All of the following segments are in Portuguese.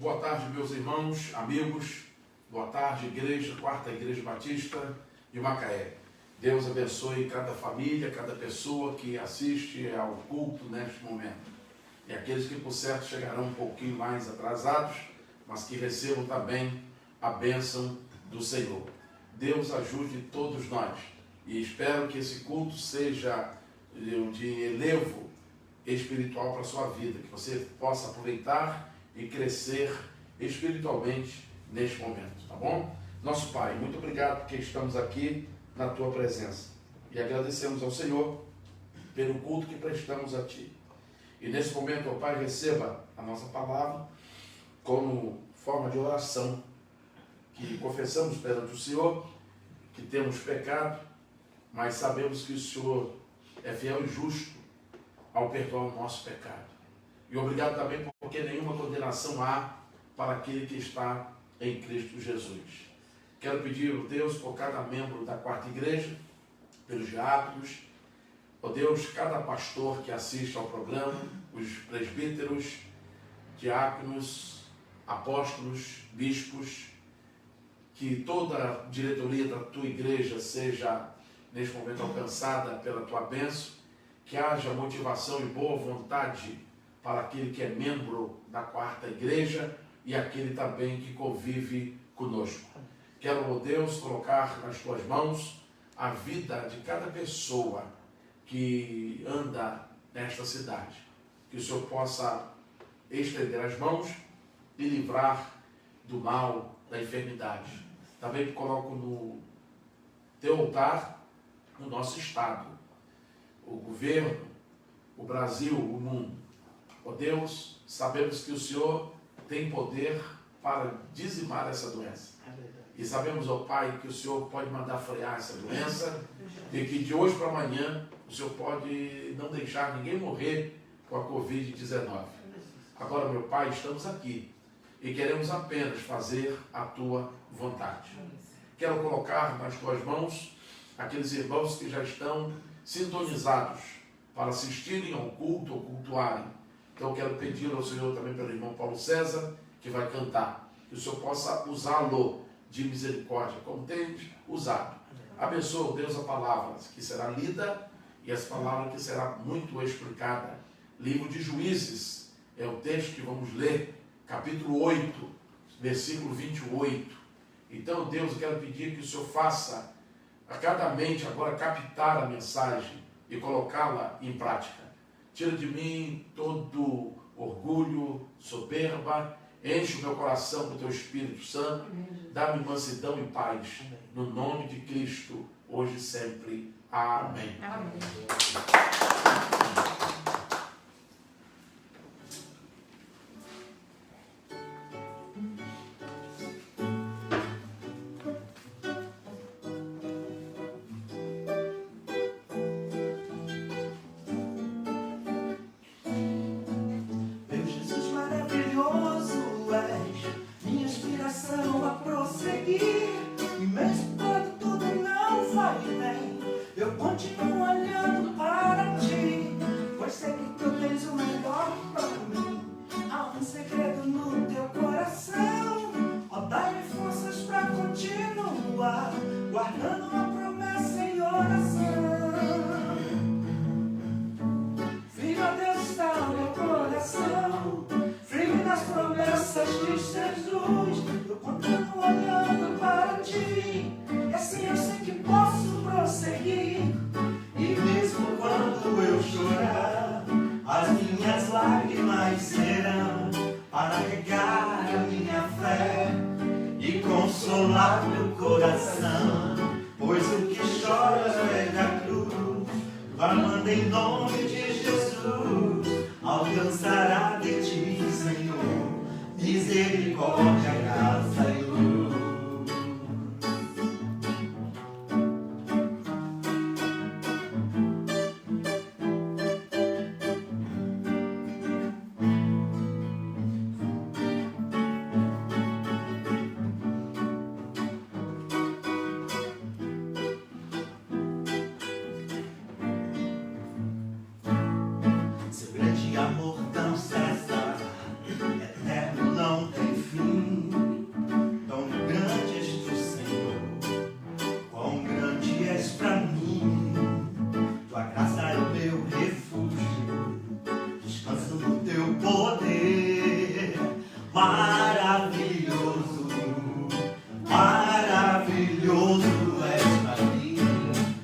Boa tarde, meus irmãos, amigos. Boa tarde, igreja, Quarta Igreja Batista de Macaé. Deus abençoe cada família, cada pessoa que assiste ao culto neste momento. E aqueles que, por certo, chegarão um pouquinho mais atrasados, mas que recebam também a bênção do Senhor. Deus ajude todos nós. E espero que esse culto seja de elevo espiritual para a sua vida, que você possa aproveitar e crescer espiritualmente neste momento, tá bom? Nosso Pai, muito obrigado porque estamos aqui na Tua presença e agradecemos ao Senhor pelo culto que prestamos a Ti. E nesse momento, ó Pai, receba a nossa palavra como forma de oração, que confessamos perante o Senhor que temos pecado, mas sabemos que o Senhor é fiel e justo ao perdoar o nosso pecado. E obrigado também porque nenhuma condenação há para aquele que está em Cristo Jesus. Quero pedir, ó Deus, por cada membro da Quarta Igreja, pelos diáconos, ó Deus, cada pastor que assiste ao programa, os presbíteros, diáconos, apóstolos, bispos, que toda a diretoria da Tua Igreja seja, neste momento, alcançada pela Tua bênção, que haja motivação e boa vontade para aquele que é membro da Quarta Igreja e aquele também que convive conosco. Quero, ó Deus, colocar nas Tuas mãos a vida de cada pessoa que anda nesta cidade. Que o Senhor possa estender as mãos e livrar do mal, da enfermidade. Também coloco no Teu altar o nosso Estado, o governo, o Brasil, o mundo. Ó Deus, sabemos que o Senhor tem poder para dizimar essa doença. E sabemos, ó Pai, que o Senhor pode mandar frear essa doença e que de hoje para amanhã o Senhor pode não deixar ninguém morrer com a Covid-19. Agora, meu Pai, estamos aqui e queremos apenas fazer a Tua vontade. Quero colocar nas Tuas mãos aqueles irmãos que já estão sintonizados para assistirem ao culto ou cultuarem. Então eu quero pedir ao Senhor também pelo irmão Paulo César, que vai cantar, que o Senhor possa usá-lo de misericórdia, como tem usado. Abençoa, Deus, a palavra que será lida e as palavras que será muito explicada. Livro de Juízes é o texto que vamos ler, capítulo 8, versículo 28. Então, Deus, eu quero pedir que o Senhor faça a cada mente agora captar a mensagem e colocá-la em prática. Tira de mim todo orgulho, soberba, enche o meu coração com o Teu Espírito Santo, dá-me mansidão e paz, no nome de Cristo, hoje e sempre. Amém. Amém. Seu grande amor tão certo Maravilhoso, maravilhoso és pra mim.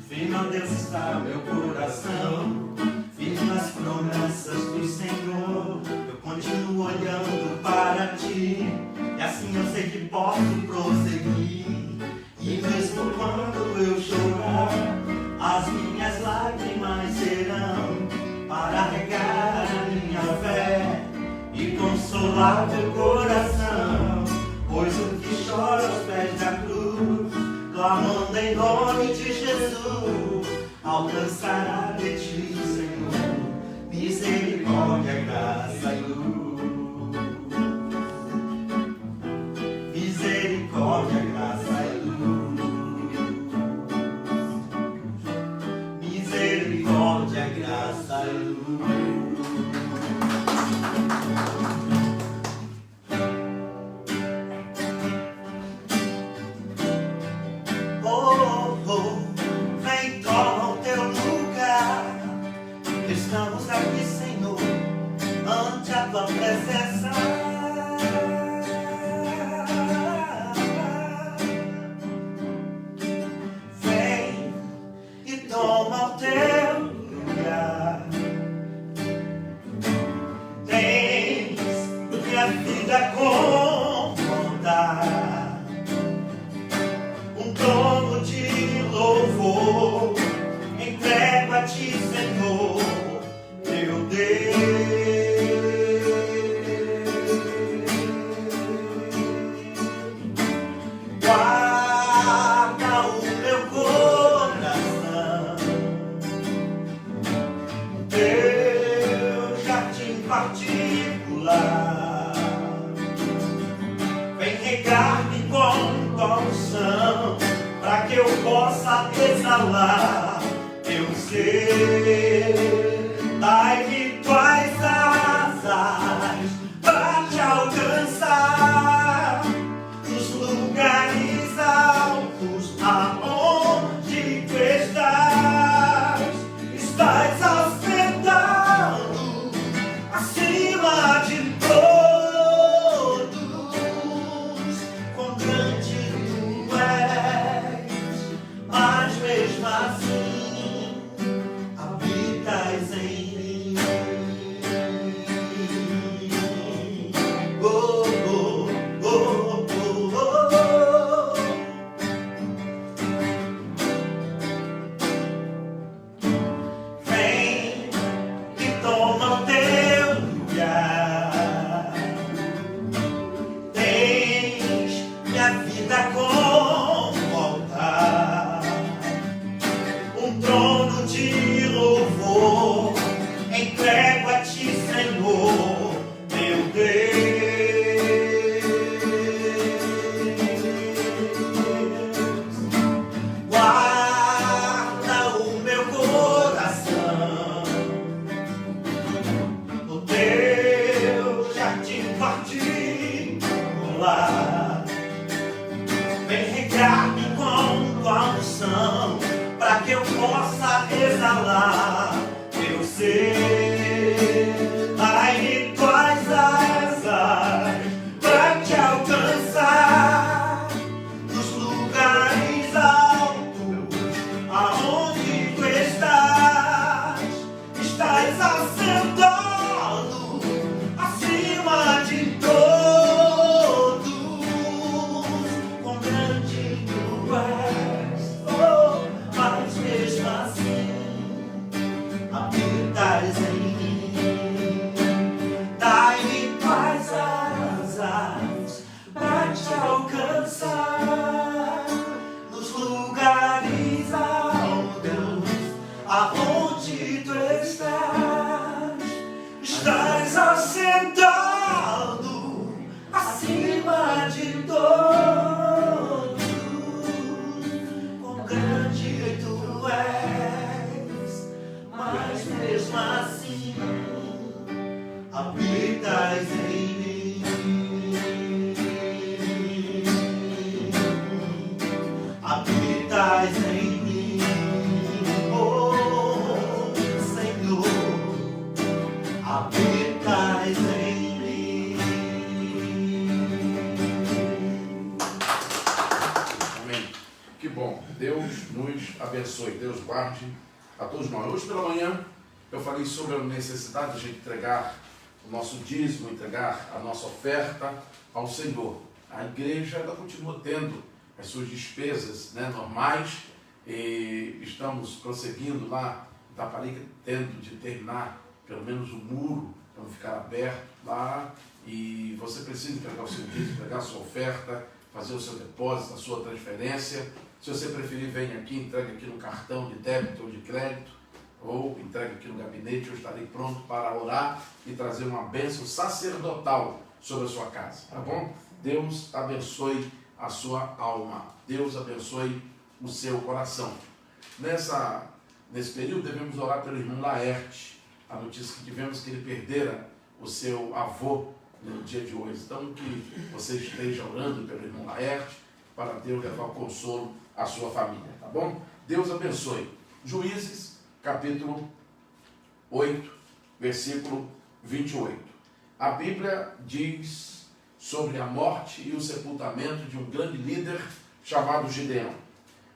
Firme, ó Deus, está meu coração, firme nas promessas do Senhor. Eu continuo olhando para ti, e assim eu sei que posso prosseguir. E mesmo quando eu chorar, as minhas lágrimas serão para regar a minha fé e consolar teu coração. Pois o que chora aos pés da cruz, clamando em nome de Jesus, alcançará de ti, Senhor, misericórdia, graça e luz. Misericórdia, graça e luz. Misericórdia, graça e luz. Vem, toma o teu lugar. Estamos aqui, Senhor, ante a tua presença. Vem e toma o teu lugar. Tens minha vida contar, um tono de louvor entrego a ti, Senhor, meu Deus. Guarda o meu coração, teu jardim particular. Vem regar-me com tua unção, para que eu possa exalar teu ser. Dai-me tuas asas para te alcançar nos lugares altos aonde tu estás. Estás assentado acima de todos, quão grande tu és, mas mesmo assim habitas em mim. abençoe, Deus guarde a todos nós. Hoje pela manhã eu falei sobre a necessidade de a gente entregar o nosso dízimo, entregar a nossa oferta ao Senhor. A igreja ela continua tendo as suas despesas, né, normais, e estamos prosseguindo lá em Itaparica, tendo de terminar pelo menos o muro para não ficar aberto lá, e você precisa entregar o seu dízimo, entregar a sua oferta, fazer o seu depósito, a sua transferência. Se você preferir, venha aqui, entregue aqui no cartão de débito ou de crédito, ou entregue aqui no gabinete. Eu estarei pronto para orar e trazer uma bênção sacerdotal sobre a sua casa, tá bom? Deus abençoe a sua alma, Deus abençoe o seu coração. Nesse período devemos orar pelo irmão Laerte. A notícia que tivemos que ele perdera o seu avô no dia de hoje. Então que você esteja orando pelo irmão Laerte, para Deus levar o consolo à sua família, tá bom? Deus abençoe. Juízes, capítulo 8, versículo 28. A Bíblia diz sobre a morte e o sepultamento de um grande líder chamado Gideão.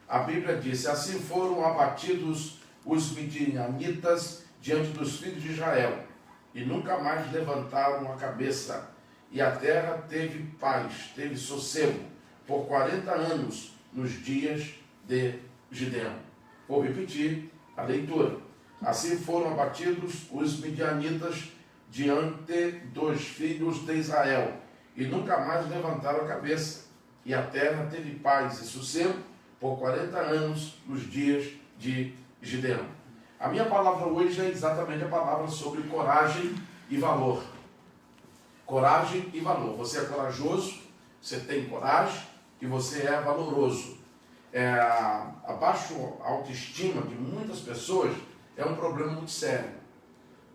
A Bíblia diz: assim foram abatidos os midianitas diante dos filhos de Israel, e nunca mais levantaram a cabeça, e a terra teve paz, teve sossego, por 40 anos nos dias de Gideão. Vou repetir a leitura. Assim foram abatidos os midianitas diante dos filhos de Israel, e nunca mais levantaram a cabeça, e a terra teve paz e sossego por 40 anos nos dias de Gideão. A minha palavra hoje é exatamente a palavra sobre coragem e valor. Coragem e valor. Você é corajoso, você tem coragem e você é valoroso. A baixa autoestima de muitas pessoas é um problema muito sério.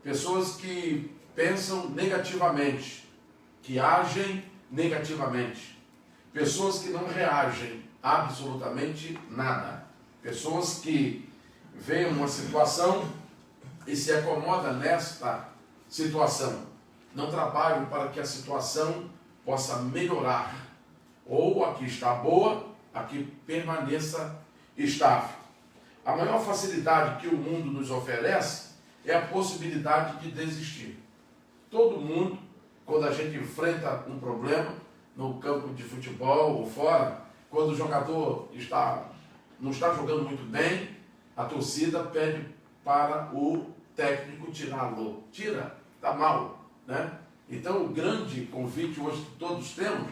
Pessoas que pensam negativamente, que agem negativamente. Pessoas que não reagem absolutamente nada. Pessoas que veem uma situação e se acomodam nesta situação. Não trabalham para que a situação possa melhorar. Ou aqui está boa, aqui permaneça estável. A maior facilidade que o mundo nos oferece é a possibilidade de desistir. Todo mundo, quando a gente enfrenta um problema no campo de futebol ou fora, quando o jogador não está jogando muito bem, a torcida pede para o técnico tirá-lo. Tira, está mal, né? Então o grande convite hoje que todos temos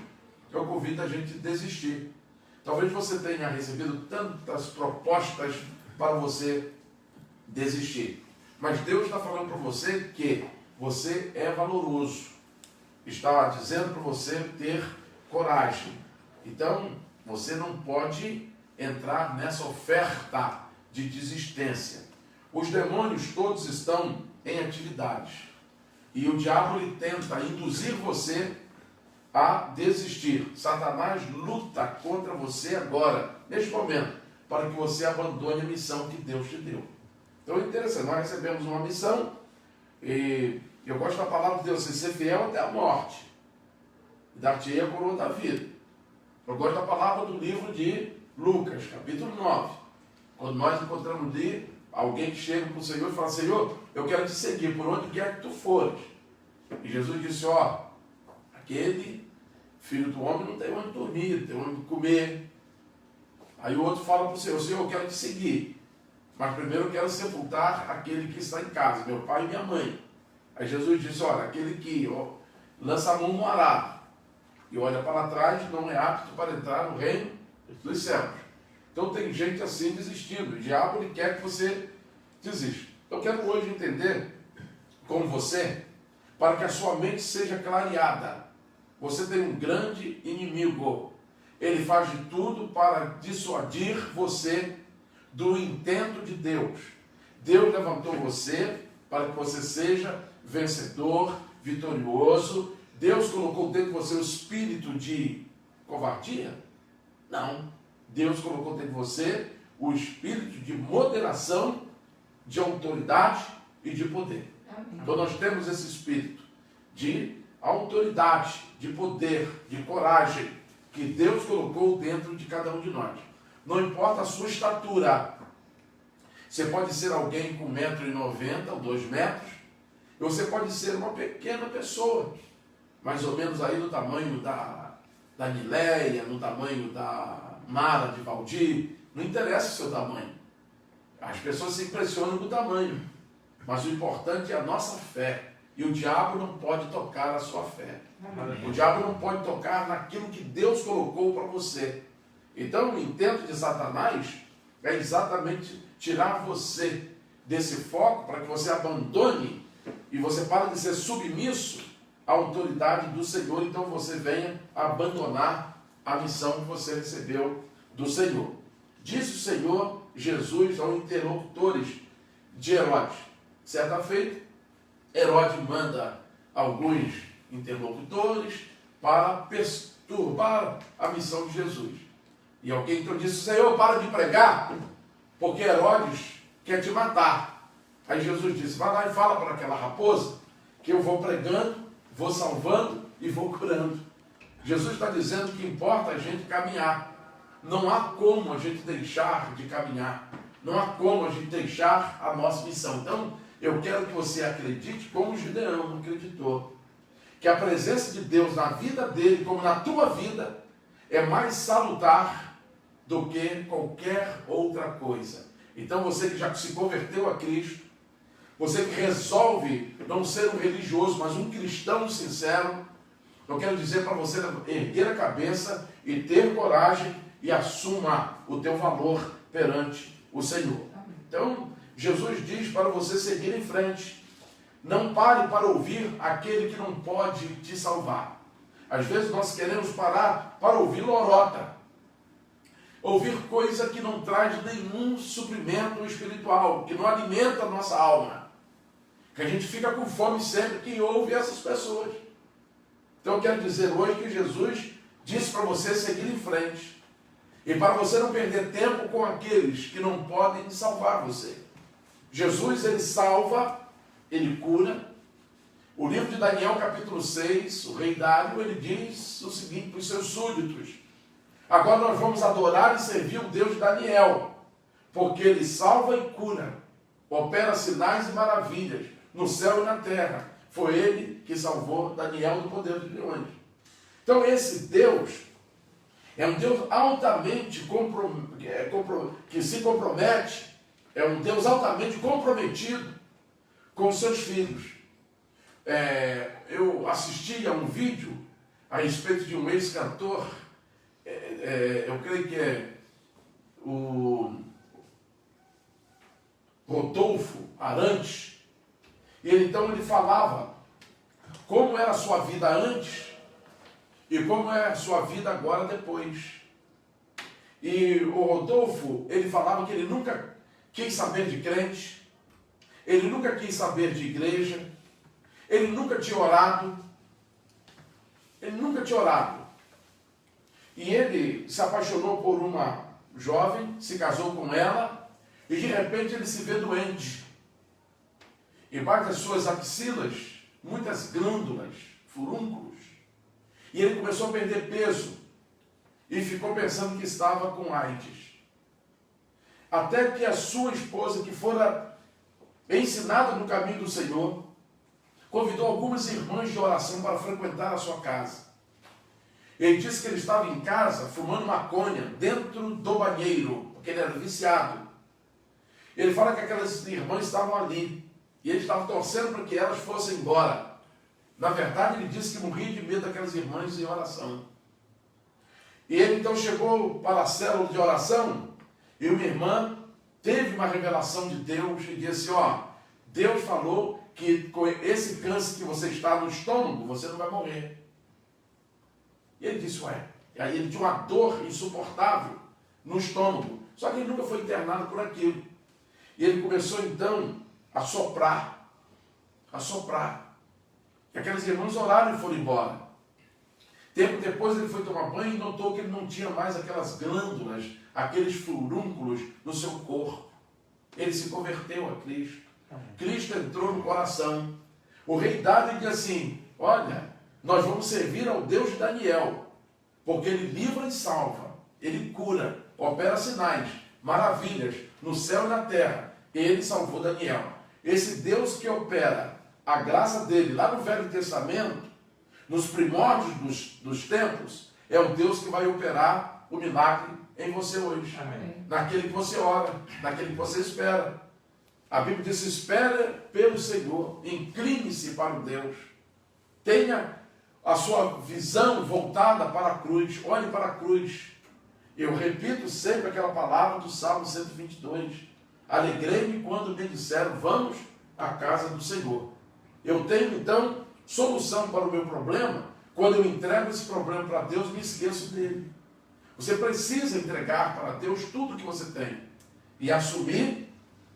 é o convite a gente desistir. Talvez você tenha recebido tantas propostas para você desistir. Mas Deus está falando para você que você é valoroso. Está dizendo para você ter coragem. Então, você não pode entrar nessa oferta de desistência. Os demônios todos estão em atividade. E o diabo ele tenta induzir você a desistir. Satanás luta contra você agora, neste momento, para que você abandone a missão que Deus te deu. Então é interessante, nós recebemos uma missão, e eu gosto da palavra de Deus, ser fiel até a morte, e dar-te-ei a coroa da vida. Eu gosto da palavra do livro de Lucas, capítulo 9, quando nós encontramos ali alguém que chega para o Senhor e fala: Senhor, eu quero te seguir por onde quer que tu fores. E Jesus disse: aquele filho do homem não tem onde dormir, tem onde comer. Aí o outro fala para o Senhor: Senhor, eu quero te seguir, mas primeiro eu quero sepultar aquele que está em casa, meu pai e minha mãe. Aí Jesus disse: aquele que lança a mão no arado e olha para trás não é apto para entrar no reino dos céus. Então tem gente assim desistindo. O diabo ele quer que você desista. Eu quero hoje entender com você, para que a sua mente seja clareada. Você tem um grande inimigo. Ele faz de tudo para dissuadir você do intento de Deus. Deus levantou você para que você seja vencedor, vitorioso. Deus colocou dentro de você o espírito de covardia? Não. Deus colocou dentro de você o espírito de moderação, de autoridade e de poder. Amém. Então nós temos esse espírito de autoridade, de poder, de coragem, que Deus colocou dentro de cada um de nós. Não importa a sua estatura, Você pode ser alguém com 1,90 m ou 2 metros, ou você pode ser uma pequena pessoa, mais ou menos aí no tamanho da Nileia, no tamanho da Mara de Valdir. Não interessa o seu tamanho. As pessoas se impressionam com o tamanho, mas o importante é a nossa fé. E o diabo não pode tocar a sua fé. O diabo não pode tocar naquilo que Deus colocou para você. Então o intento de Satanás é exatamente tirar você desse foco para que você abandone e você pare de ser submisso à autoridade do Senhor. Então você venha abandonar a missão que você recebeu do Senhor. Disse o Senhor Jesus aos interlocutores de Herodes. Certa feita, Herodes manda alguns interlocutores para perturbar a missão de Jesus. E alguém então disse: Senhor, para de pregar, porque Herodes quer te matar. Aí Jesus disse: vai lá e fala para aquela raposa que eu vou pregando, vou salvando e vou curando. Jesus está dizendo que importa a gente caminhar. Não há como a gente deixar de caminhar. Não há como a gente deixar a nossa missão. Então, eu quero que você acredite como Gideão acreditou. Que a presença de Deus na vida dele, como na tua vida, é mais salutar do que qualquer outra coisa. Então, você que já se converteu a Cristo, você que resolve não ser um religioso, mas um cristão sincero, eu quero dizer para você erguer a cabeça e ter coragem e assuma o teu valor perante o Senhor. Então, Jesus diz para você seguir em frente. Não pare para ouvir aquele que não pode te salvar. Às vezes nós queremos parar para ouvir lorota. Ouvir coisa que não traz nenhum suprimento espiritual, que não alimenta a nossa alma. Que a gente fica com fome sempre que ouve essas pessoas. Então eu quero dizer hoje que Jesus disse para você seguir em frente. E para você não perder tempo com aqueles que não podem salvar você. Jesus, ele salva, ele cura. O livro de Daniel, capítulo 6, o rei Dário, ele diz o seguinte para os seus súditos: agora nós vamos adorar e servir o Deus de Daniel, porque ele salva e cura, opera sinais e maravilhas no céu e na terra. Foi ele que salvou Daniel do poder dos leões. Então esse Deus é um Deus altamente que se compromete, é um Deus altamente comprometido com os seus filhos. Eu assisti a um vídeo a respeito de um ex-cantor, eu creio que é o Rodolfo Arantes, e então ele falava como era a sua vida antes e como é a sua vida agora depois. E o Rodolfo, ele falava que ele nunca quis saber de crente, ele nunca quis saber de igreja, ele nunca tinha orado, E ele se apaixonou por uma jovem, se casou com ela, e de repente ele se vê doente. Embaixo das suas axilas, muitas glândulas, furúnculos. E ele começou a perder peso e ficou pensando que estava com AIDS. Até que a sua esposa, que fora ensinada no caminho do Senhor, convidou algumas irmãs de oração para frequentar a sua casa. Ele disse que ele estava em casa fumando maconha dentro do banheiro, porque ele era viciado. Ele fala que aquelas irmãs estavam ali e ele estava torcendo para que elas fossem embora. Na verdade, ele disse que morria de medo daquelas irmãs em oração. E ele então chegou para a célula de oração e uma irmã teve uma revelação de Deus e disse: Deus falou que com esse câncer que você está no estômago, você não vai morrer. E ele disse: E aí ele tinha uma dor insuportável no estômago. Só que ele nunca foi internado por aquilo. E ele começou então a soprar. E aquelas irmãs oraram e foram embora. Tempo depois ele foi tomar banho e notou que ele não tinha mais aquelas glândulas, aqueles furúnculos no seu corpo. Ele se converteu a Cristo. Cristo entrou no coração. O rei Dário disse assim: olha, nós vamos servir ao Deus de Daniel, porque ele livra e salva, ele cura, opera sinais, maravilhas no céu e na terra. Ele salvou Daniel. Esse Deus que opera a graça dele lá no Velho Testamento, nos primórdios dos tempos, é o Deus que vai operar o milagre em você hoje. Amém. Naquele que você ora, naquele que você espera. A Bíblia diz: espera pelo Senhor, incline-se para o Deus. Tenha a sua visão voltada para a cruz, olhe para a cruz. Eu repito sempre aquela palavra do Salmo 122. Alegrei-me quando me disseram, vamos à casa do Senhor. Eu tenho, então, solução para o meu problema. Quando eu entrego esse problema para Deus, me esqueço dele. Você precisa entregar para Deus tudo que você tem. E assumir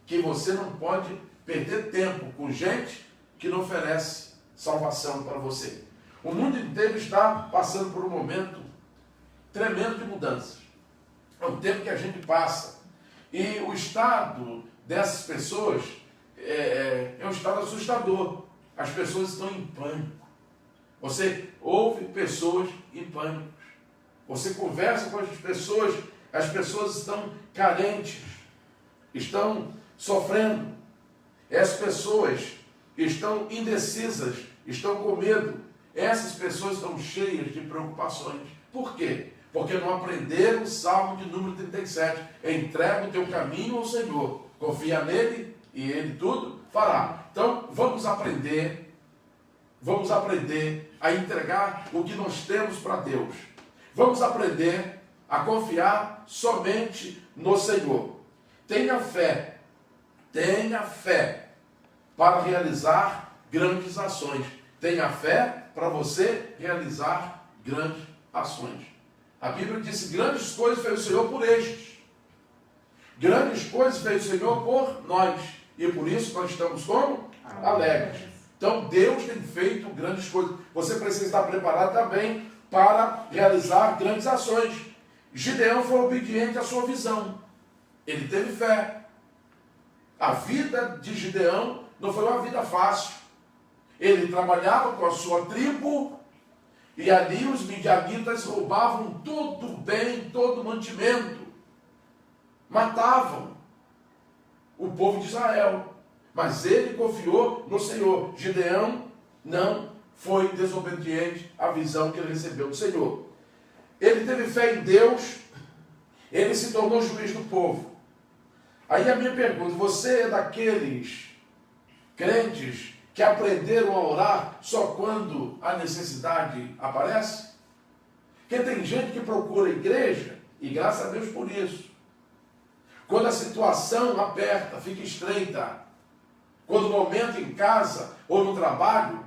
que você não pode perder tempo com gente que não oferece salvação para você. O mundo inteiro está passando por um momento tremendo de mudanças. É um tempo que a gente passa. E o estado dessas pessoas é um estado assustador. As pessoas estão em pânico. Você ouve pessoas em pânico. Você conversa com as pessoas estão carentes, estão sofrendo. Essas pessoas estão indecisas, estão com medo. Essas pessoas estão cheias de preocupações. Por quê? Porque não aprenderam o Salmo de número 37. Entrega o teu caminho ao Senhor. Confia nele e ele tudo fará. Então, vamos aprender a entregar o que nós temos para Deus. Vamos aprender a confiar somente no Senhor. Tenha fé para realizar grandes ações. Tenha fé para você realizar grandes ações. A Bíblia diz: grandes coisas fez o Senhor por estes. Grandes coisas fez o Senhor por nós. E por isso nós estamos como? Alegres. Então Deus tem feito grandes coisas. Você precisa estar preparado também para realizar grandes ações. Gideão foi obediente à sua visão. Ele teve fé. A vida de Gideão não foi uma vida fácil. Ele trabalhava com a sua tribo e ali os midianitas roubavam todo o bem, todo o mantimento. Matavam o povo de Israel. Mas ele confiou no Senhor. Gideão não foi desobediente à visão que ele recebeu do Senhor. Ele teve fé em Deus, ele se tornou juiz do povo. Aí a minha pergunta: você é daqueles crentes que aprenderam a orar só quando a necessidade aparece? Porque tem gente que procura a igreja, e graças a Deus por isso. Quando a situação aperta, fica estreita, quando o momento em casa ou no trabalho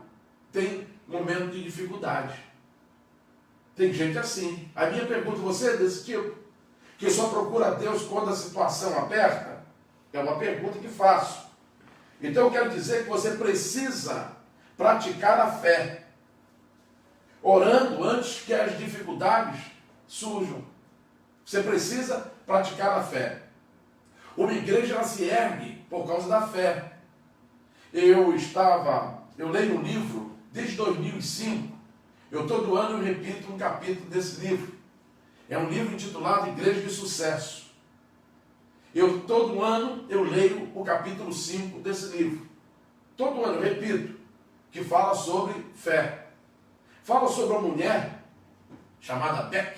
tem momento de dificuldade. Tem gente assim. A minha pergunta: você é desse tipo? Que só procura a Deus quando a situação aperta? É uma pergunta que faço. Então eu quero dizer que você precisa praticar a fé, orando antes que as dificuldades surjam. Você precisa praticar a fé. Uma igreja, ela se ergue por causa da fé. Eu leio um livro desde 2005. Todo ano eu repito um capítulo desse livro. É um livro intitulado Igreja de Sucesso. Todo ano eu leio o capítulo 5 desse livro. Todo ano eu repito, que fala sobre fé. Fala sobre uma mulher chamada Beck,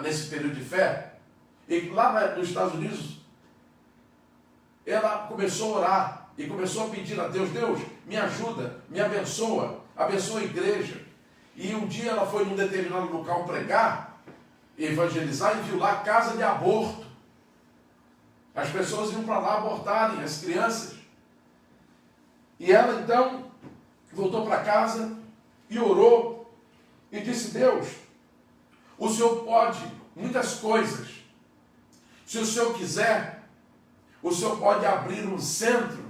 nesse período de fé. E lá nos Estados Unidos, ela começou a orar e começou a pedir a Deus: Deus, me ajuda, me abençoa a igreja. E um dia ela foi num determinado local pregar, evangelizar, e viu lá casa de aborto. As pessoas iam para lá abortarem as crianças. E ela então voltou para casa e orou e disse: Deus, o Senhor pode muitas coisas. Se o Senhor quiser, o Senhor pode abrir um centro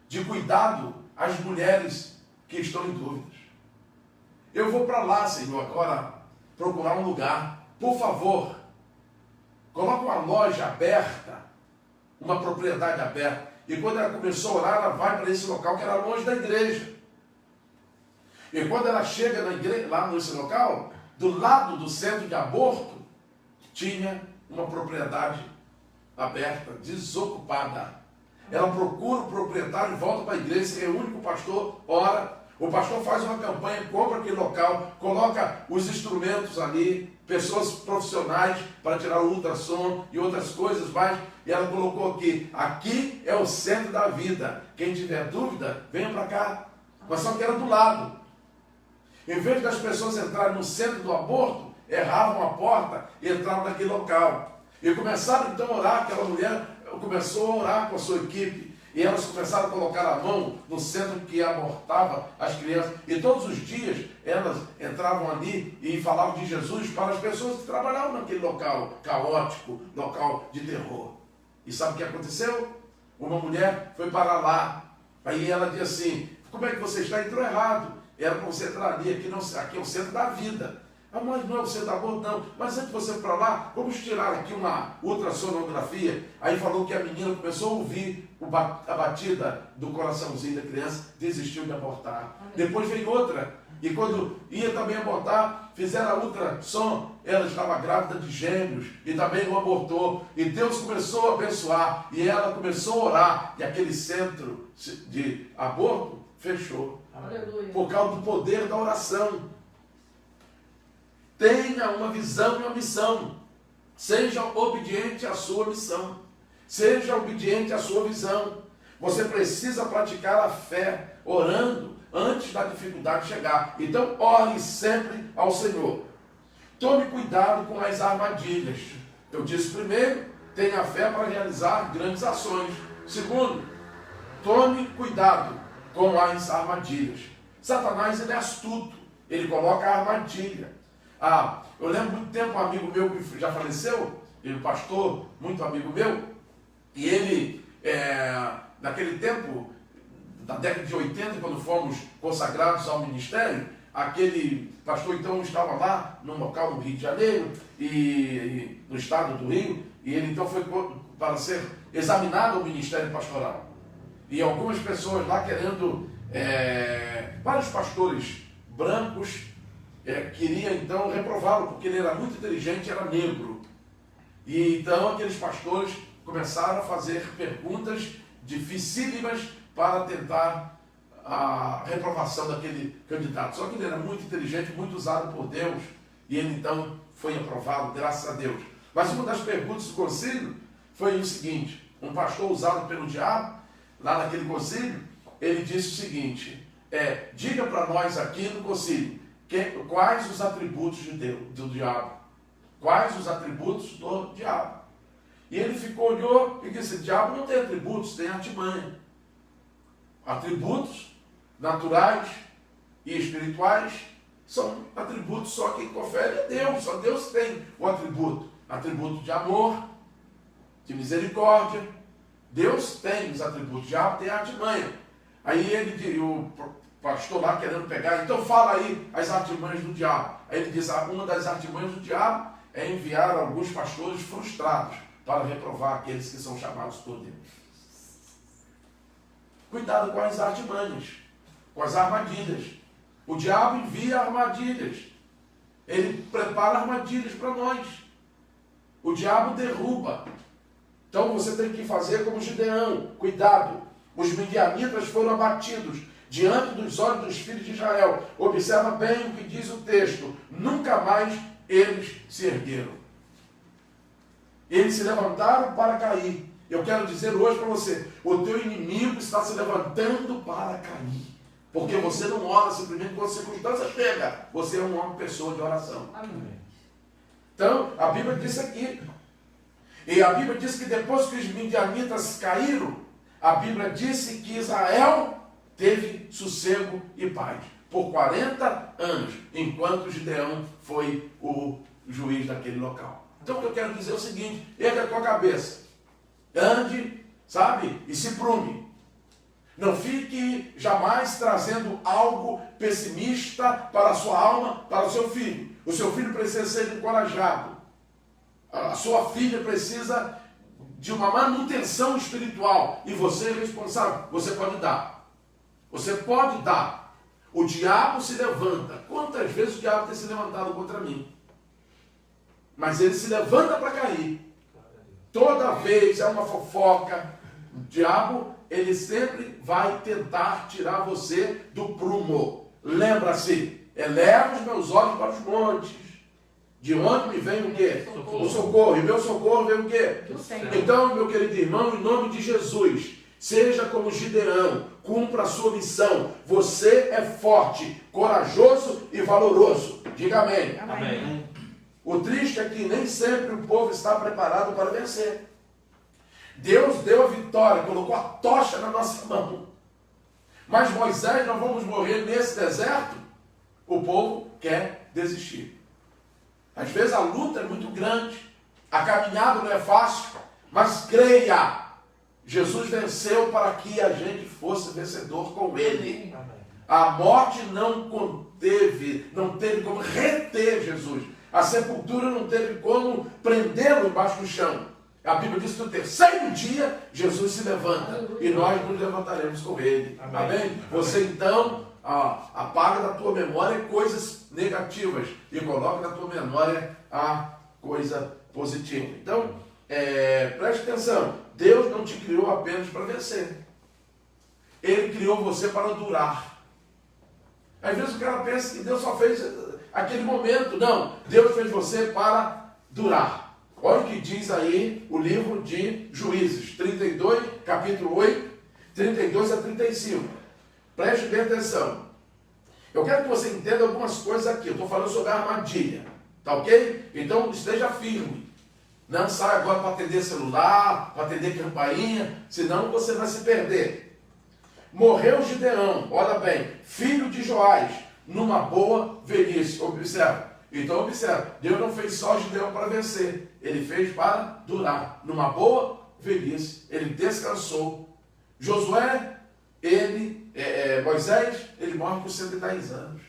de cuidado às mulheres que estão em dúvidas. Eu vou para lá, Senhor, agora procurar um lugar. Por favor, coloque uma loja aberta, uma propriedade aberta. E quando ela começou a orar, ela vai para esse local que era longe da igreja. E quando ela chega na igreja, lá nesse local, do lado do centro de aborto, tinha uma propriedade aberta, desocupada. Ela procura o proprietário, volta para a igreja, se reúne com o pastor, ora. O pastor faz uma campanha, compra aquele local, coloca os instrumentos ali, pessoas profissionais para tirar o ultrassom e outras coisas mais. E ela colocou aqui é o centro da vida. Quem tiver dúvida, venha para cá. Mas só que era do lado. Em vez das pessoas entrarem no centro do aborto, erravam a porta e entravam naquele local. E começaram então a orar, aquela mulher começou a orar com a sua equipe. E elas começaram a colocar a mão no centro que abortava as crianças. E todos os dias elas entravam ali e falavam de Jesus para as pessoas que trabalhavam naquele local caótico, local de terror. E sabe o que aconteceu? Uma mulher foi para lá. Aí ela disse assim, como é que você está? Entrou errado. Era para você entrar ali, aqui é o centro da vida. Ah, mas não é o centro da aborto, não. Mas antes de você ir para lá, vamos tirar aqui uma ultrassonografia. Aí falou que a menina começou a ouvir a batida do coraçãozinho da criança, desistiu de abortar. Depois veio outra. E quando ia também abortar, fizeram a ultrassom, ela estava grávida de gêmeos e também não abortou. E Deus começou a abençoar. E ela começou a orar. E aquele centro de aborto fechou. Aleluia. Por causa do poder da oração. Tenha uma visão e uma missão. Seja obediente à sua missão. Seja obediente à sua visão. Você precisa praticar a fé, orando antes da dificuldade chegar. Então, ore sempre ao Senhor. Tome cuidado com as armadilhas. Eu disse primeiro, tenha fé para realizar grandes ações. Segundo, tome cuidado com as armadilhas. Satanás, ele é astuto. Ele coloca a armadilha. Eu lembro muito tempo um amigo meu que já faleceu, ele pastor, muito amigo meu, e ele, naquele tempo, na década de 80, quando fomos consagrados ao ministério, aquele pastor então estava lá, num local no Rio de Janeiro, e no estado do Rio, e ele então foi para ser examinado ao ministério pastoral. E algumas pessoas lá querendo, vários pastores brancos, queria então reprová-lo, porque ele era muito inteligente e era negro. E então aqueles pastores começaram a fazer perguntas dificílimas para tentar a reprovação daquele candidato. Só que ele era muito inteligente, muito usado por Deus, e ele então foi aprovado, graças a Deus. Mas uma das perguntas do concílio foi o seguinte: um pastor usado pelo diabo, lá naquele concílio, ele disse o seguinte, diga para nós aqui no concílio, quais os atributos do diabo? Quais os atributos do diabo? E ele olhou e disse, diabo não tem atributos, tem artimanha. Atributos naturais e espirituais são atributos só quem confere é Deus. Só Deus tem o atributo. Atributo de amor, de misericórdia. Deus tem os atributos. O diabo tem a artimanha. Aí o pastor lá querendo pegar, então fala aí as artimanhas do diabo. Aí ele diz, uma das artimanhas do diabo é enviar alguns pastores frustrados para reprovar aqueles que são chamados por Deus. Cuidado com as artimanhas, com as armadilhas. O diabo envia armadilhas. Ele prepara armadilhas para nós. O diabo derruba. Então você tem que fazer como Gideão. Cuidado. Os midianitas foram abatidos diante dos olhos dos filhos de Israel. Observa bem o que diz o texto. Nunca mais eles se ergueram. Eles se levantaram para cair. Eu quero dizer hoje para você, o teu inimigo está se levantando para cair. Porque você não ora simplesmente quando a circunstância chega. Você é uma pessoa de oração. Amém. Então, a Bíblia diz aqui. E a Bíblia diz que depois que os midianitas caíram, a Bíblia disse que Israel teve sossego e paz. Por 40 anos, enquanto Gideão foi o juiz daquele local. Então, o que eu quero dizer é o seguinte, erga a tua cabeça. Ande, sabe? E se prume. Não fique jamais trazendo algo pessimista para a sua alma, para o seu filho. O seu filho precisa ser encorajado. A sua filha precisa de uma manutenção espiritual. E você é responsável. Você pode dar. Você pode dar. O diabo se levanta. Quantas vezes o diabo tem se levantado contra mim? Mas ele se levanta para cair. Toda vez é uma fofoca. O diabo, ele sempre vai tentar tirar você do prumo. Lembra-se, eleva os meus olhos para os montes. De onde me vem o quê? Socorro. O socorro. E meu socorro vem o quê? Do Senhor. Então, meu querido irmão, em nome de Jesus, seja como Gideão, cumpra a sua missão. Você é forte, corajoso e valoroso. Diga amém. Amém. O triste é que nem sempre o povo está preparado para vencer. Deus deu a vitória, colocou a tocha na nossa mão. Mas Moisés, nós vamos morrer nesse deserto? O povo quer desistir. Às vezes a luta é muito grande, a caminhada não é fácil, mas creia, Jesus venceu para que a gente fosse vencedor com Ele. A morte não teve como reter Jesus. A sepultura não teve como prendê-lo embaixo do chão. A Bíblia diz que no terceiro dia Jesus se levanta e nós nos levantaremos com Ele. Amém? Você então apaga da tua memória coisas negativas e coloca na tua memória a coisa positiva. Então, preste atenção. Deus não te criou apenas para vencer. Ele criou você para durar. Às vezes o cara pensa que Deus só fez aquele momento. Não, Deus fez você para durar. Olha o que diz aí o livro de Juízes, 32, capítulo 8, 32 a 35. Preste bem atenção. Eu quero que você entenda algumas coisas aqui. Eu estou falando sobre a armadilha. Tá ok? Então esteja firme. Não saia agora para atender celular, para atender campainha, senão você vai se perder. Morreu Gideão, olha bem, filho de Joás, numa boa velhice. Observa. Então observa, Deus não fez só Gideão para vencer, Ele fez para durar. Numa boa velhice, ele descansou. Josué, Moisés, ele morre com 110 anos.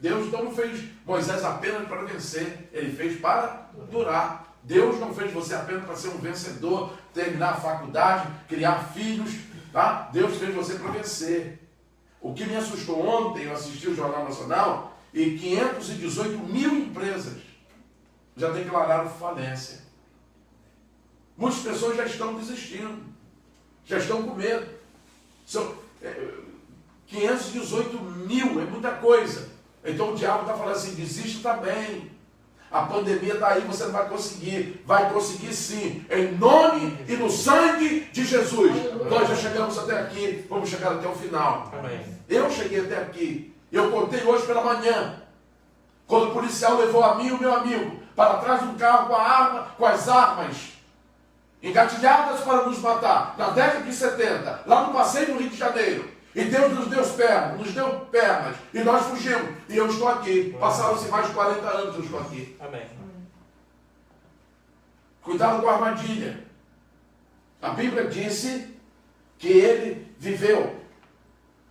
Deus então não fez Moisés apenas para vencer, Ele fez para durar. Deus não fez você apenas para ser um vencedor, terminar a faculdade, criar filhos, tá? Deus fez você para vencer. O que me assustou ontem, eu assisti o Jornal Nacional, e 518 mil empresas já declararam falência. Muitas pessoas já estão desistindo, já estão com medo. São 518 mil, é muita coisa. Então o diabo está falando assim, desista também. A pandemia está aí, você não vai conseguir. Vai conseguir sim, em nome e no sangue de Jesus. Nós já chegamos até aqui, vamos chegar até o final. Amém. Eu cheguei até aqui. Eu contei hoje pela manhã, quando o policial levou a mim e o meu amigo para trás de um carro com as armas engatilhadas para nos matar, na década de 70, lá no passeio do Rio de Janeiro. E Deus nos deu pernas, e nós fugimos. E eu estou aqui. Passaram-se mais de 40 anos, eu estou aqui. Amém. Cuidado com a armadilha. A Bíblia disse que ele viveu.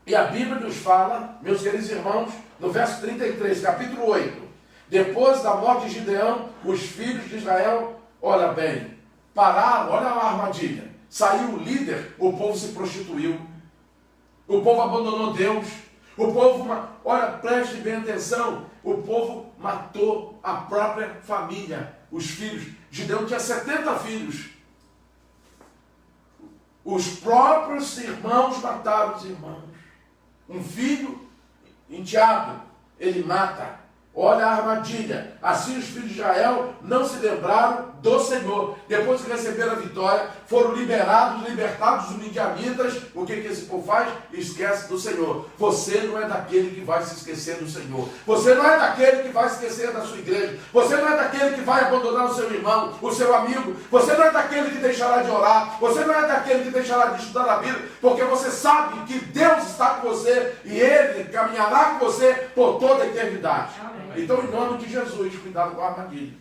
E a Bíblia nos fala, meus queridos irmãos, no verso 33, capítulo 8. Depois da morte de Gideão, os filhos de Israel, olha bem, pararam, olha a armadilha. Saiu o líder, o povo se prostituiu. O povo abandonou Deus. O povo, olha, preste bem atenção, o povo matou a própria família, os filhos. Gideão tinha 70 filhos. Os próprios irmãos mataram os irmãos. Um filho enteado, ele mata. Olha a armadilha. Assim os filhos de Israel não se lembraram do Senhor. Depois que receberam a vitória, foram libertados dos midianitas. O que esse povo faz? Esquece do Senhor. Você não é daquele que vai se esquecer do Senhor. Você não é daquele que vai esquecer da sua igreja. Você não é daquele que vai abandonar o seu irmão, o seu amigo. Você não é daquele que deixará de orar. Você não é daquele que deixará de estudar a Bíblia. Porque você sabe que Deus está com você e Ele caminhará com você por toda a eternidade. Amém. Então, em nome de Jesus, cuidado com a armadilha.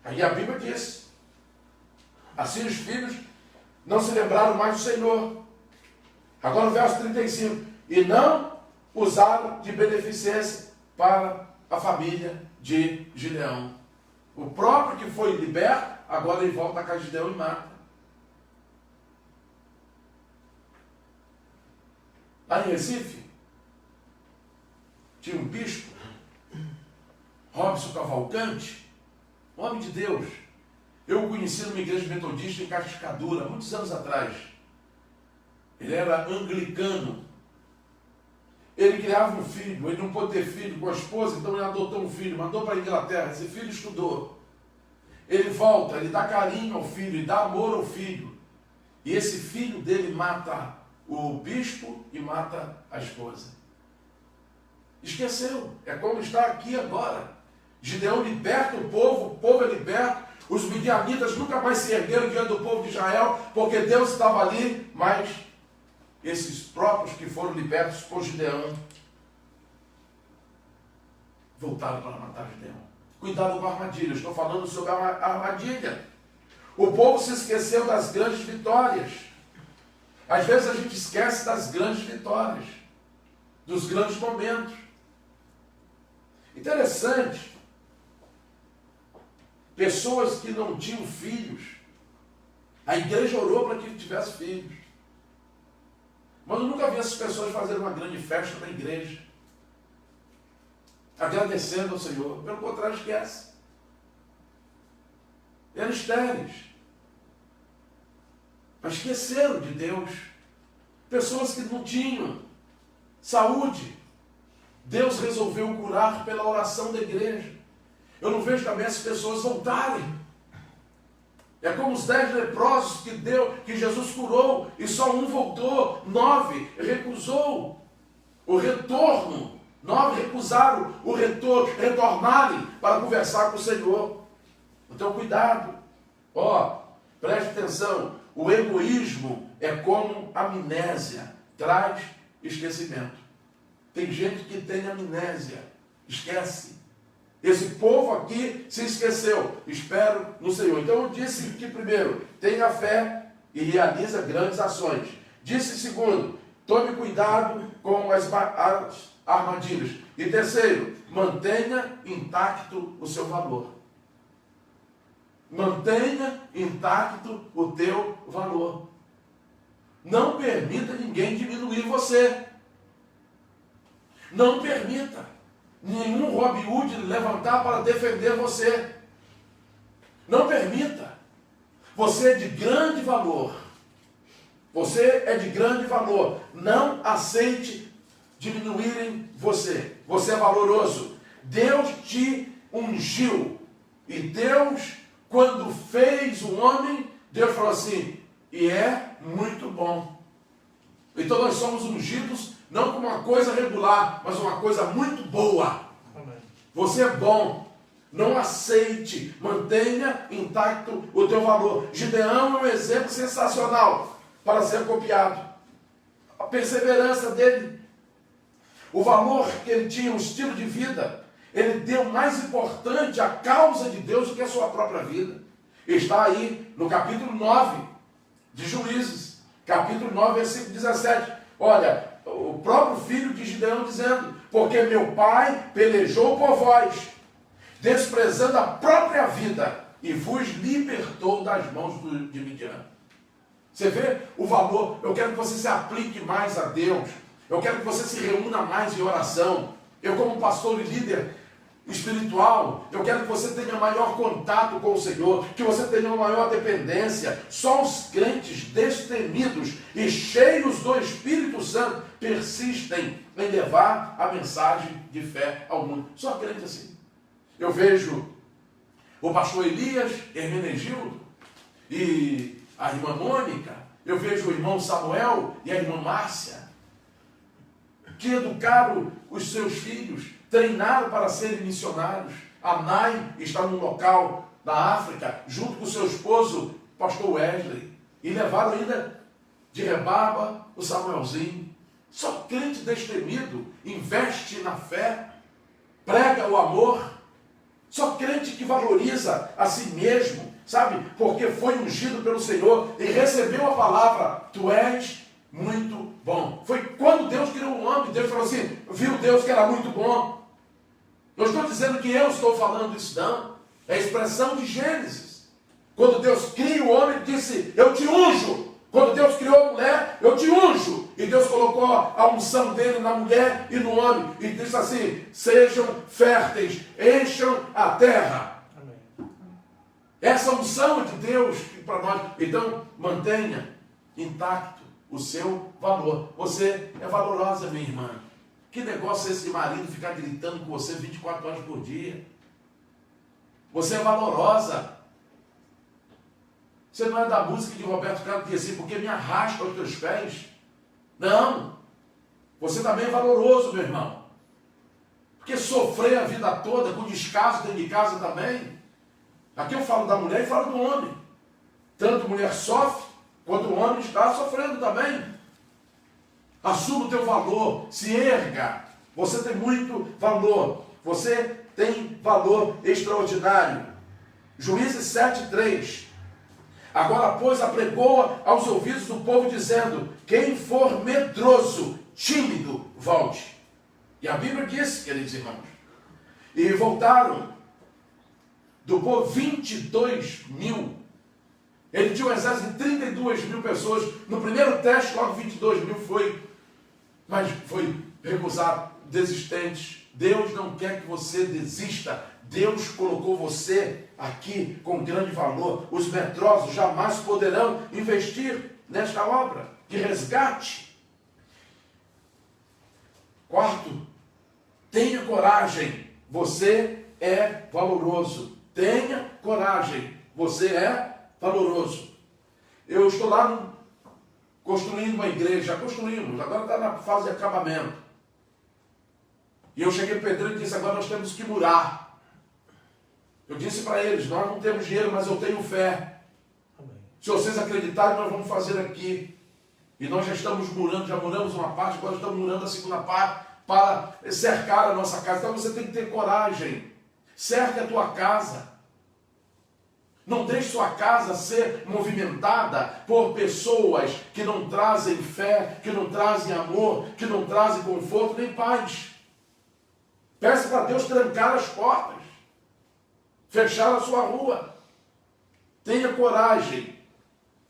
Aí a Bíblia diz, assim os filhos não se lembraram mais do Senhor. Agora o verso 35. E não usaram de beneficência para a família de Gideão. O próprio que foi liberto, agora ele volta a casa de Gideão e mata. Lá em Recife, tinha um bispo, Robson Cavalcante, Homem de Deus. Eu o conheci numa igreja metodista em Cascadura, muitos anos atrás. Ele era anglicano. Ele criava um filho, ele não pôde ter filho com a esposa, então ele adotou um filho, mandou para a Inglaterra, esse filho estudou. Ele volta, ele dá carinho ao filho, ele dá amor ao filho. E esse filho dele mata o bispo e mata a esposa. Esqueceu, é como está aqui agora. Gideão liberta o povo é liberto. Os midianitas nunca mais se ergueram diante do povo de Israel, porque Deus estava ali, mas esses próprios que foram libertos por Gideão voltaram para matar Gideão. Cuidado com a armadilha, estou falando sobre a armadilha. O povo se esqueceu das grandes vitórias. Às vezes a gente esquece das grandes vitórias, dos grandes momentos. Interessante, pessoas que não tinham filhos, a igreja orou para que ele tivesse filhos. Mas eu nunca vi essas pessoas fazerem uma grande festa na igreja, agradecendo ao Senhor. Pelo contrário, esquece. Eram estéreis. Mas esqueceram de Deus. Pessoas que não tinham saúde, Deus resolveu curar pela oração da igreja. Eu não vejo também as pessoas voltarem. É como os 10 leprosos que Jesus curou, e só um voltou, 9 recusou o retorno. 9 recusaram o retorno, retornarem para conversar com o Senhor. Então cuidado. Preste atenção. O egoísmo é como amnésia, traz esquecimento. Tem gente que tem amnésia, esquece. Esse povo aqui se esqueceu. Espero no Senhor. Então eu disse que primeiro, tenha fé e realiza grandes ações. Disse segundo, tome cuidado com as armadilhas. E terceiro, mantenha intacto o seu valor. Mantenha intacto o teu valor. Não permita ninguém diminuir você. Não permita nenhum Robin Hood levantar para defender você. Não permita. Você é de grande valor. Você é de grande valor. Não aceite diminuírem você. Você é valoroso. Deus te ungiu. E Deus, quando fez o homem, Deus falou assim, e é muito bom. Então nós somos ungidos não como uma coisa regular, mas uma coisa muito boa. Amém. Você é bom. Não aceite. Mantenha intacto o teu valor. Gideão é um exemplo sensacional para ser copiado. A perseverança dele. O valor que ele tinha, o estilo de vida. Ele deu mais importante a causa de Deus do que a sua própria vida. Está aí no capítulo 9 de Juízes. Capítulo 9, versículo 17. Olha, o próprio filho de Gideão dizendo, porque meu pai pelejou por vós, desprezando a própria vida, e vos libertou das mãos de Midian. Você vê o valor? Eu quero que você se aplique mais a Deus. Eu quero que você se reúna mais em oração. Eu, como pastor e líder espiritual, eu quero que você tenha maior contato com o Senhor, que você tenha uma maior dependência. Só os crentes destemidos e cheios do Espírito Santo persistem em levar a mensagem de fé ao mundo. Só crente assim. Eu vejo o pastor Elias, Hermenegildo e a irmã Mônica, eu vejo o irmão Samuel e a irmã Márcia, que educaram os seus filhos, treinaram para serem missionários. A Nai está num local da África, junto com seu esposo, pastor Wesley, e levaram ainda de rebarba o Samuelzinho. Só crente destemido investe na fé, prega o amor. Só crente que valoriza a si mesmo, sabe? Porque foi ungido pelo Senhor e recebeu a palavra, tu és muito bom. Foi quando Deus criou o homem, Deus falou assim, viu Deus que era muito bom. Não estou dizendo que eu estou falando isso, não. É a expressão de Gênesis. Quando Deus cria o homem, ele disse, eu te unjo. Quando Deus criou a mulher, eu te unjo. E Deus colocou a unção dele na mulher e no homem. E disse assim, sejam férteis, encham a terra. Amém. Essa unção de Deus para nós. Então, mantenha intacto o seu valor. Você é valorosa, minha irmã. Que negócio é esse marido ficar gritando com você 24 horas por dia? Você é valorosa. Você não é da música de Roberto Carlos que diz assim, porque me arrasta aos teus pés. Não. Você também é valoroso, meu irmão. Porque sofrer a vida toda com descaso dentro de casa também. Aqui eu falo da mulher e falo do homem. Tanto a mulher sofre, quanto o homem está sofrendo também. Assuma o teu valor, se erga. Você tem muito valor. Você tem valor extraordinário. Juízes 7:3. Agora, pois, apregou aos ouvidos do povo, dizendo: quem for medroso, tímido, volte. E a Bíblia diz, queridos irmãos, e voltaram do povo 22 mil. Ele tinha um exército de 32 mil pessoas. No primeiro teste, logo 22 mil mas foi recusado, desistentes. Deus não quer que você desista. Deus colocou você aqui com grande valor. Os medrosos jamais poderão investir nesta obra de resgate. Quarto, tenha coragem. Você é valoroso. Tenha coragem. Você é valoroso. Eu estou lá construindo uma igreja. Já construímos. Agora está na fase de acabamento. E eu cheguei para o pedreiro e disse: agora nós temos que murar. Eu disse para eles: nós não temos dinheiro, mas eu tenho fé. Amém. Se vocês acreditarem, nós vamos fazer aqui. E nós já estamos murando, já muramos uma parte, agora estamos murando a segunda parte para cercar a nossa casa. Então você tem que ter coragem. Cerque a tua casa. Não deixe sua casa ser movimentada por pessoas que não trazem fé, que não trazem amor, que não trazem conforto nem paz. Peça para Deus trancar as portas. Fechar a sua rua. Tenha coragem.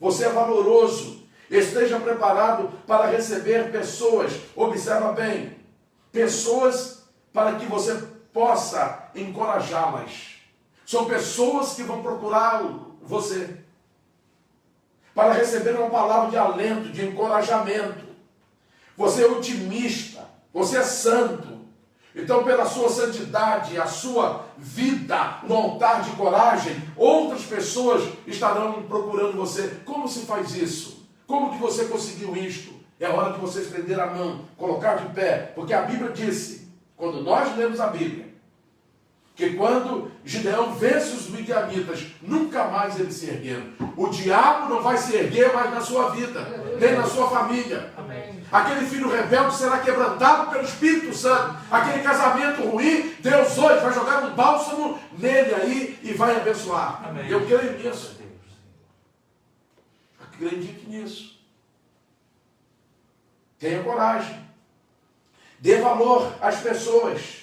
Você é valoroso. Esteja preparado para receber pessoas. Observa bem. Pessoas para que você possa encorajá-las. São pessoas que vão procurar você. Para receber uma palavra de alento, de encorajamento. Você é otimista. Você é santo. Então, pela sua santidade, a sua vida no altar de coragem, outras pessoas estarão procurando você. Como se faz isso? Como que você conseguiu isto? É hora de você estender a mão, colocar de pé, porque a Bíblia disse, quando nós lemos a Bíblia, que quando Gideão vence os midianitas, nunca mais eles se ergueram. O diabo não vai se erguer mais na sua vida, nem na sua família. Amém. Aquele filho rebelde será quebrantado pelo Espírito Santo. Aquele casamento ruim, Deus hoje vai jogar um bálsamo nele aí e vai abençoar. Amém. Eu creio nisso. Acredite nisso. Tenha coragem. Dê valor às pessoas.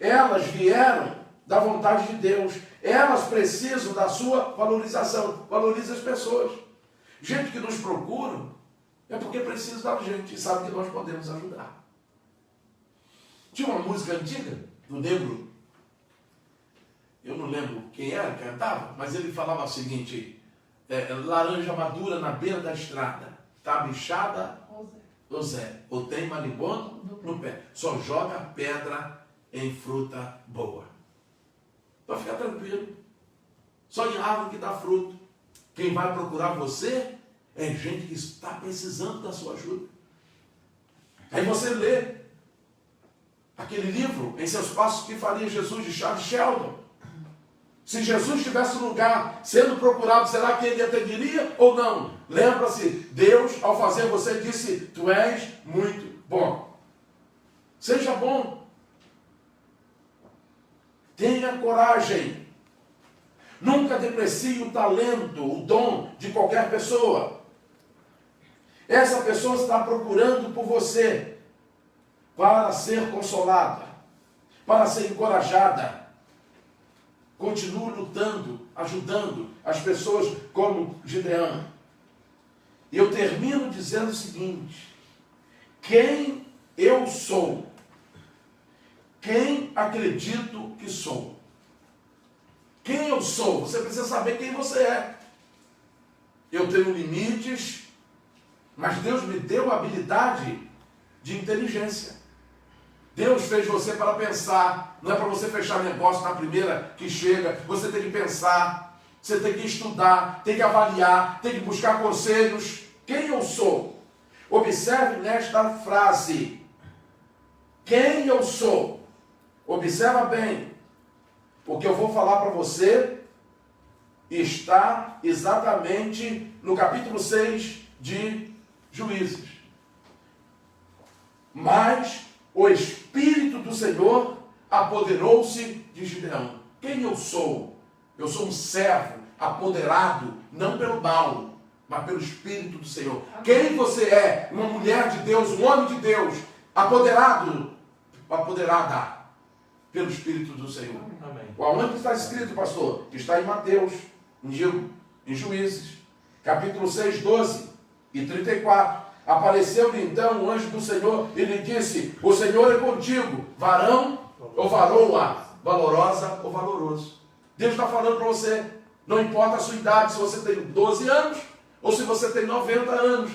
Elas vieram da vontade de Deus. Elas precisam da sua valorização. Valorize as pessoas. Gente que nos procura é porque precisa da gente e sabe que nós podemos ajudar. Tinha uma música antiga do Negro. Eu não lembro quem era, cantava, mas ele falava o seguinte: laranja madura na beira da estrada, tá bichada, ô Zé, ou tem marimbondo no pé. Só joga pedra em fruta boa. Para ficar tranquilo. Só em árvore que dá fruto. Quem vai procurar você é gente que está precisando da sua ajuda. Aí você lê aquele livro, Em Seus Passos, que faria Jesus, de Charles Sheldon. Se Jesus estivesse no lugar sendo procurado, será que ele atenderia ou não? Lembra-se, Deus, ao fazer você, disse: tu és muito bom. Seja bom. Tenha coragem. Nunca deprecie o talento, o dom de qualquer pessoa. Essa pessoa está procurando por você para ser consolada, para ser encorajada. Continue lutando, ajudando as pessoas como Gideão. E eu termino dizendo o seguinte: quem eu sou? Quem acredito que sou? Quem eu sou? Você precisa saber quem você é. Eu tenho limites, mas Deus me deu a habilidade de inteligência. Deus fez você para pensar, não é para você fechar negócio na primeira que chega. Você tem que pensar, você tem que estudar, tem que avaliar, tem que buscar conselhos. Quem eu sou? Observe nesta frase. Quem eu sou? Observa bem. O que eu vou falar para você está exatamente no capítulo 6 de Juízes. Mas o Espírito do Senhor apoderou-se de Gideão. Quem eu sou? Eu sou um servo apoderado, não pelo mal, mas pelo Espírito do Senhor. Quem você é? Uma mulher de Deus, um homem de Deus, apoderado, apoderada pelo Espírito do Senhor. Amém. Onde está escrito, pastor? Está em Mateus, em Juízes, capítulo 6, 12 e 34. Apareceu-lhe então o anjo do Senhor e lhe disse: o Senhor é contigo, varão ou varoa, valorosa ou valoroso. Deus está falando para você, não importa a sua idade, se você tem 12 anos ou se você tem 90 anos.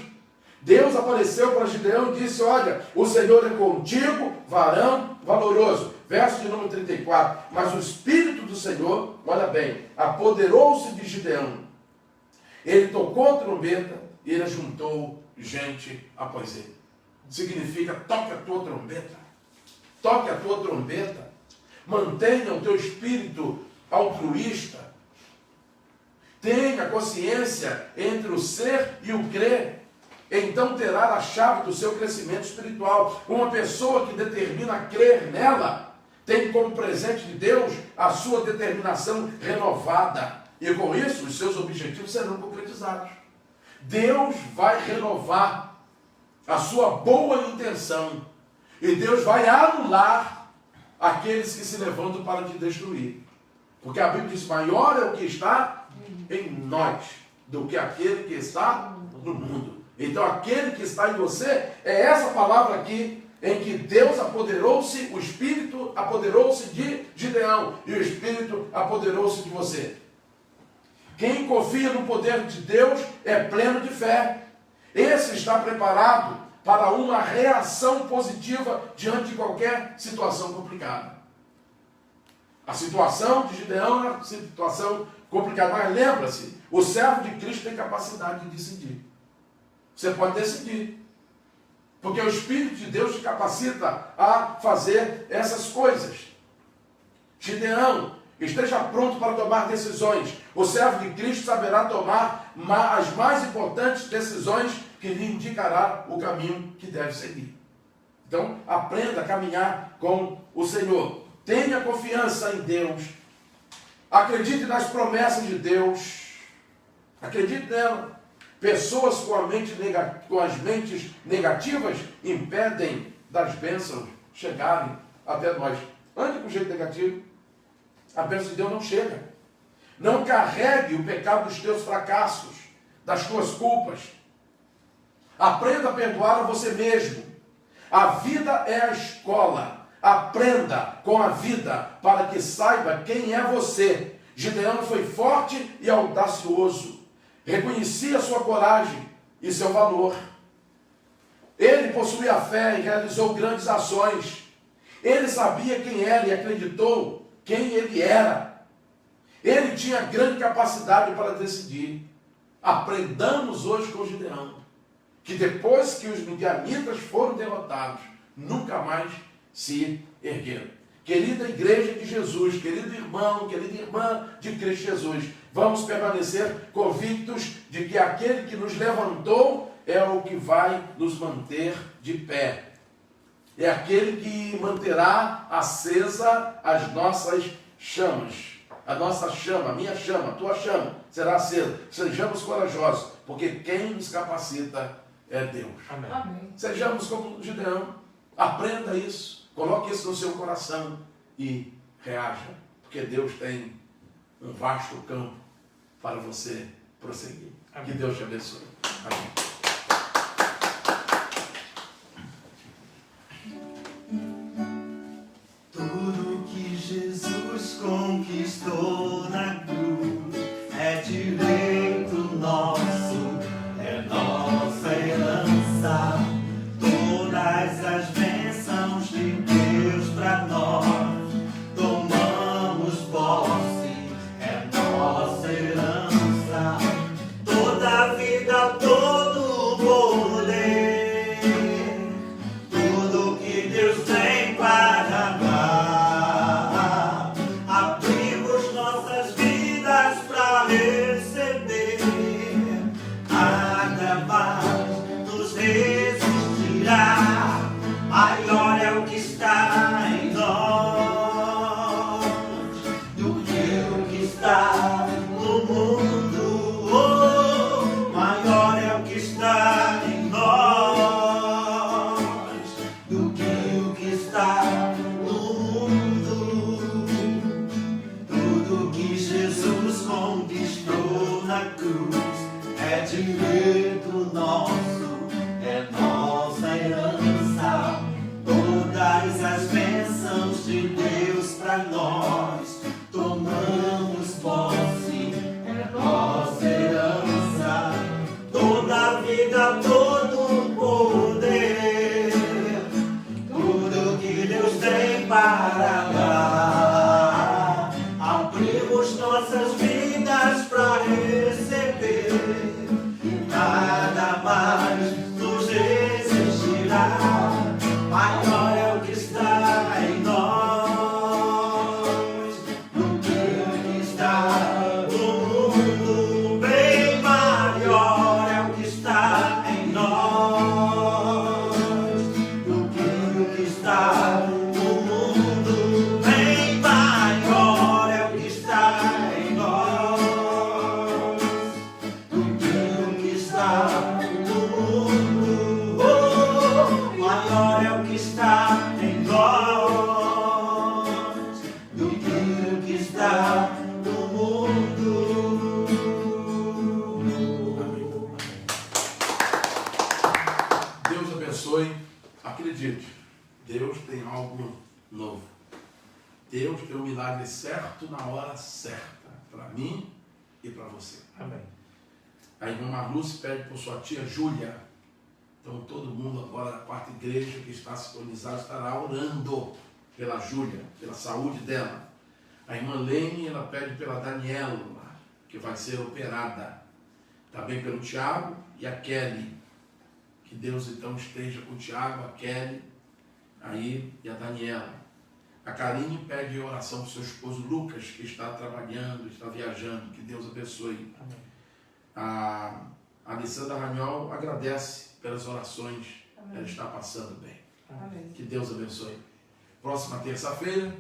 Deus apareceu para Gideão e disse: olha, o Senhor é contigo, varão valoroso. Verso de número 34. Mas o Espírito do Senhor, olha bem, apoderou-se de Gideão. Ele tocou a trombeta e ele juntou gente após ele. Significa, toque a tua trombeta. Toque a tua trombeta. Mantenha o teu espírito altruísta. Tenha consciência entre o ser e o crer. Então terá a chave do seu crescimento espiritual. Uma pessoa que determina crer nela tem como presente de Deus a sua determinação renovada. E com isso, os seus objetivos serão concretizados. Deus vai renovar a sua boa intenção. E Deus vai anular aqueles que se levantam para te destruir. Porque a Bíblia diz: maior é o que está em nós do que aquele que está no mundo. Então aquele que está em você é essa palavra aqui, em que Deus apoderou-se, o Espírito apoderou-se de Gideão e o Espírito apoderou-se de você. Quem confia no poder de Deus é pleno de fé. Esse está preparado para uma reação positiva diante de qualquer situação complicada. A situação de Gideão é uma situação complicada, mas lembra-se, o servo de Cristo tem capacidade de decidir. Você pode decidir. Porque o Espírito de Deus te capacita a fazer essas coisas. Gideão, esteja pronto para tomar decisões. O servo de Cristo saberá tomar as mais importantes decisões que lhe indicará o caminho que deve seguir. Então, aprenda a caminhar com o Senhor. Tenha confiança em Deus. Acredite nas promessas de Deus. Acredite nela. Pessoas com as mentes negativas impedem das bênçãos chegarem até nós. Ande com jeito negativo. A bênção de Deus não chega. Não carregue o pecado dos teus fracassos, das tuas culpas. Aprenda a perdoar a você mesmo. A vida é a escola. Aprenda com a vida para que saiba quem é você. Gideão foi forte e audacioso. Reconhecia sua coragem e seu valor. Ele possuía fé e realizou grandes ações. Ele sabia quem era e acreditou quem ele era. Ele tinha grande capacidade para decidir. Aprendamos hoje com Gideão que depois que os midianitas foram derrotados, nunca mais se ergueram. Querida igreja de Jesus, querido irmão, querida irmã de Cristo Jesus, vamos permanecer convictos de que aquele que nos levantou é o que vai nos manter de pé. É aquele que manterá acesa as nossas chamas. A nossa chama, a minha chama, a tua chama será acesa. Sejamos corajosos, porque quem nos capacita é Deus. Amém. Amém. Sejamos como Gideão. Aprenda isso. Coloque isso no seu coração e reaja. Porque Deus tem um vasto campo para você prosseguir. Amém. Que Deus te abençoe. Amém. Tudo que Jesus conquistou na Traz as bênçãos de Deus pra nós. Tomamos posse, é nossa herança. Toda a vida, todo o poder, tudo que Deus tem para dar. Abrimos nossas vidas para receber. Nada mais nos resistirá. Maior é o que está em nós do que o que está no mundo. Bem maior é o que está em nós do que o que está no mundo. Bem maior é o que está em nós do que o que está no mundo. Maior é o que está em nós do que o que está no mundo. Deus abençoe. Acredite, Deus tem algo novo. Deus tem o milagre certo na hora certa, para mim e para você. Amém. A irmã Marluce pede por sua tia Júlia. Então todo mundo agora da quarta igreja que está sintonizado estará orando pela Júlia, pela saúde dela. A irmã Lene, ela pede pela Daniela, que vai ser operada. Também pelo Tiago e a Kelly. Que Deus então esteja com o Tiago, a Kelly, aí e a Daniela. A Karine pede oração para o seu esposo Lucas, que está trabalhando, está viajando. Que Deus abençoe. Amém. A Alessandra Ragnol agradece pelas orações. Amém. Ela está passando bem. Amém. Que Deus abençoe. Próxima terça-feira,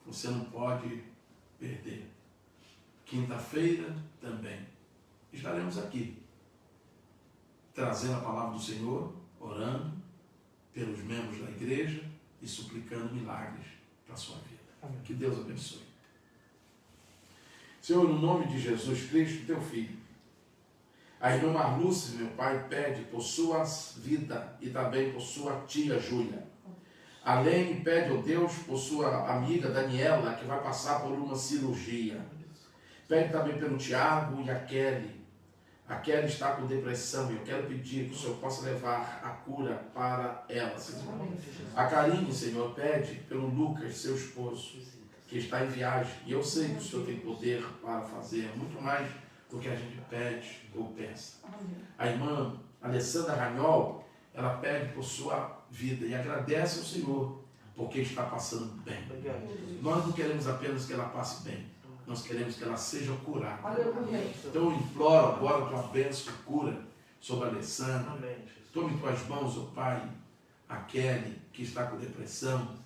você não pode perder. Quinta-feira também. Estaremos aqui, trazendo a palavra do Senhor, orando pelos membros da igreja e suplicando milagres para a sua vida. Amém. Que Deus abençoe. Senhor, no nome de Jesus Cristo, teu Filho, a irmã Marluce, meu Pai, pede por sua vida e também por sua tia Júlia. A Lene pede, ó Deus, por sua amiga Daniela, que vai passar por uma cirurgia. Pede também pelo Tiago e a Kelly. A Kelly está com depressão e eu quero pedir que o Senhor possa levar a cura para ela, Senhor. A Karine, Senhor, pede pelo Lucas, seu esposo, que está em viagem. E eu sei que o Senhor tem poder para fazer muito mais do que a gente pede ou pensa. A irmã Alessandra Ragnol, ela pede por sua vida e agradece ao Senhor porque está passando bem. Nós não queremos apenas que ela passe bem. Nós queremos que ela seja curada. Aleluia. Então eu imploro agora a tua bênção e cura sobre a Alessandra. Amém. Tome em tuas mãos, ó Pai, a Kelly, que está com depressão,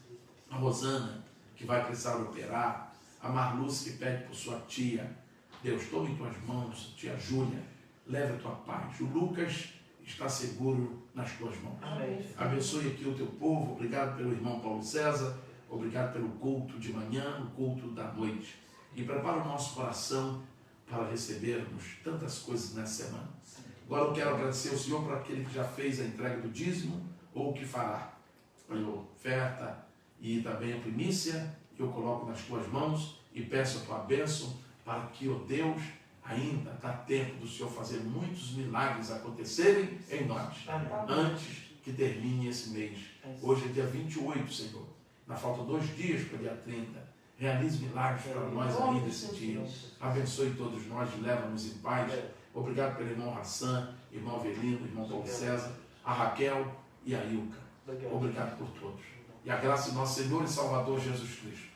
a Rosana, que vai precisar operar, a Marluce, que pede por sua tia. Deus, tome em tuas mãos, tia Júlia, leve a tua paz. O Lucas está seguro nas tuas mãos. Amém. Abençoe aqui o teu povo. Obrigado pelo irmão Paulo César, obrigado pelo culto de manhã, o culto da noite. E prepara o nosso coração para recebermos tantas coisas nessa semana. Agora eu quero agradecer ao Senhor por aquele que já fez a entrega do dízimo ou o que fará. A oferta e também a primícia, eu coloco nas tuas mãos e peço a tua bênção para que, ó Deus, ainda dá tempo do Senhor fazer muitos milagres acontecerem em nós. Amém. Antes que termine esse mês. Hoje é dia 28, Senhor. Na falta 2 dias para o dia 30. Realize milagres para nós ainda esse dia. Abençoe todos nós, leva-nos em paz. Obrigado pelo irmão Hassan, irmão Avelino, irmão Paulo César, a Raquel e a Ilka. Obrigado por todos. E a graça de nosso Senhor e Salvador Jesus Cristo.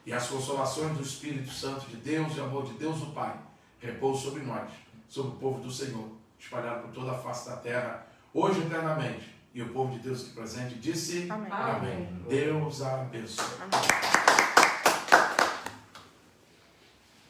E as consolações do Espírito Santo de Deus e o amor de Deus o Pai repousam sobre nós, sobre o povo do Senhor, espalhado por toda a face da terra, hoje e eternamente. E o povo de Deus que presente disse: Amém. Amém. Deus a abençoe.